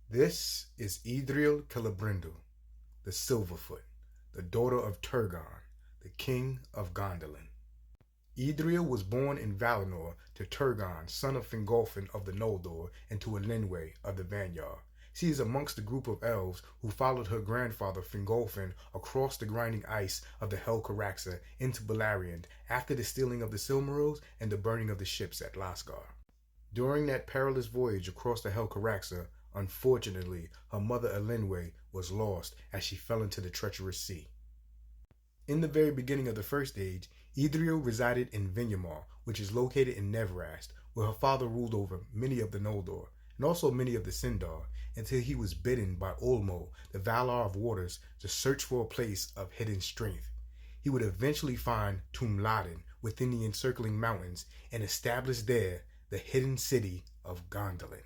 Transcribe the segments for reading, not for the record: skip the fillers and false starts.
This is Idril Celebrindo, the Silverfoot, the daughter of Turgon, the king of Gondolin. Idril was born in Valinor to Turgon, son of Fingolfin of the Noldor, and to Elenwe of the Vanyar. She is amongst the group of elves who followed her grandfather Fingolfin across the grinding ice of the Helcaraxa into Beleriand after the stealing of the Silmarils and the burning of the ships at Lasgard. During that perilous voyage across the Helcaraxa, unfortunately, her mother Elenwe was lost as she fell into the treacherous sea. In the very beginning of the First Age, Idril resided in Vinyamar, which is located in Nevrast, where her father ruled over many of the Noldor, and also many of the Sindar, until he was bidden by Ulmo, the Valar of Waters, to search for a place of hidden strength. He would eventually find Tumladen within the encircling mountains and establish there the hidden city of Gondolin.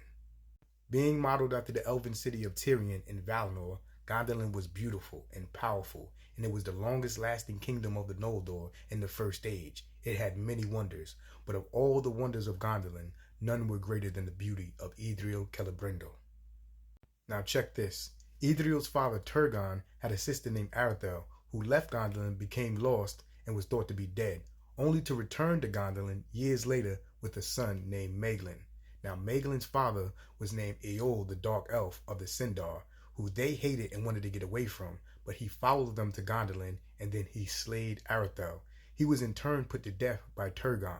Being modeled after the elven city of Tirion in Valinor, Gondolin was beautiful and powerful, and it was the longest lasting kingdom of the Noldor in the First Age. It had many wonders, but of all the wonders of Gondolin, none were greater than the beauty of Idril Celebrindo. Now check this. Idril's father Turgon had a sister named Arethel, who left Gondolin, became lost, and was thought to be dead, only to return to Gondolin years later with a son named Maeglin. Now, Maeglin's father was named Eol, the Dark Elf of the Sindar, who they hated and wanted to get away from, but he followed them to Gondolin, and then he slayed Arethel. He was in turn put to death by Turgon.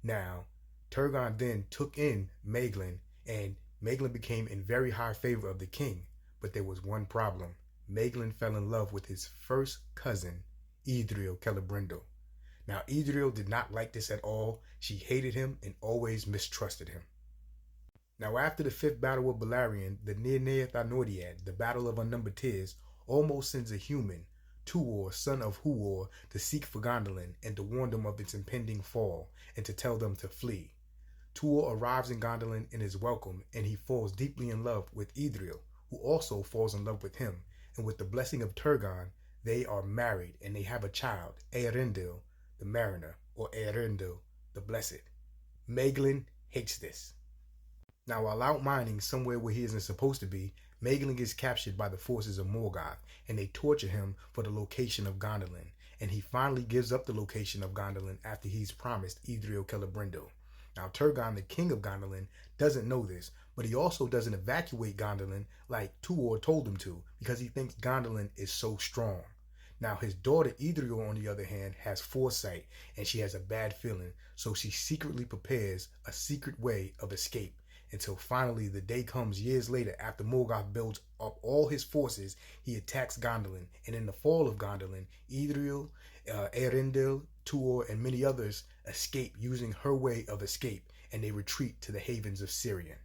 Now, Turgon then took in Maeglin, and Maeglin became in very high favor of the king, but there was one problem. Maeglin fell in love with his first cousin, Idril Celebrindo. Now, Idril did not like this at all. She hated him and always mistrusted him. Now, after the fifth battle of Beleriand, the Nirnaeth Anoriad, the battle of unnumbered tears, almost sends a human, Tuor, son of Huor, to seek for Gondolin and to warn them of its impending fall and to tell them to flee. Tuor arrives in Gondolin and is welcomed, and he falls deeply in love with Idril, who also falls in love with him, and with the blessing of Turgon, they are married and they have a child, Eärendil, the Mariner, or Eärendil, the Blessed. Maeglin hates this. Now, while out mining somewhere where he isn't supposed to be, Maeglin gets captured by the forces of Morgoth, and they torture him for the location of Gondolin, and he finally gives up the location of Gondolin after he's promised Idril Celebrindo. Now, Turgon, the king of Gondolin, doesn't know this, but he also doesn't evacuate Gondolin like Tuor told him to, because he thinks Gondolin is so strong. Now, his daughter Idril, on the other hand, has foresight, and she has a bad feeling, so she secretly prepares a secret way of escape, until finally the day comes years later after Morgoth builds up all his forces. He attacks Gondolin, and in the fall of Gondolin, Idril, Eärendil, Tuor, and many others escape using her way of escape, and they retreat to the havens of Sirion.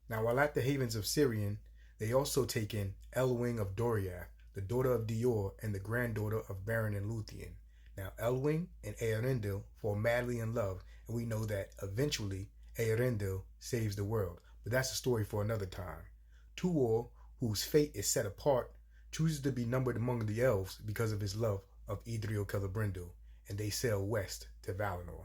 Now, while at the havens of Sirion, they also take in Elwing of Doriath, the daughter of Dior and the granddaughter of Beren and Luthien. Now, Elwing and Eärendil fall madly in love, and we know that eventually Eärendil saves the world, but that's a story for another time. Tuor, whose fate is set apart, chooses to be numbered among the elves because of his love of Idril Celebrindo, and they sail west to Valinor.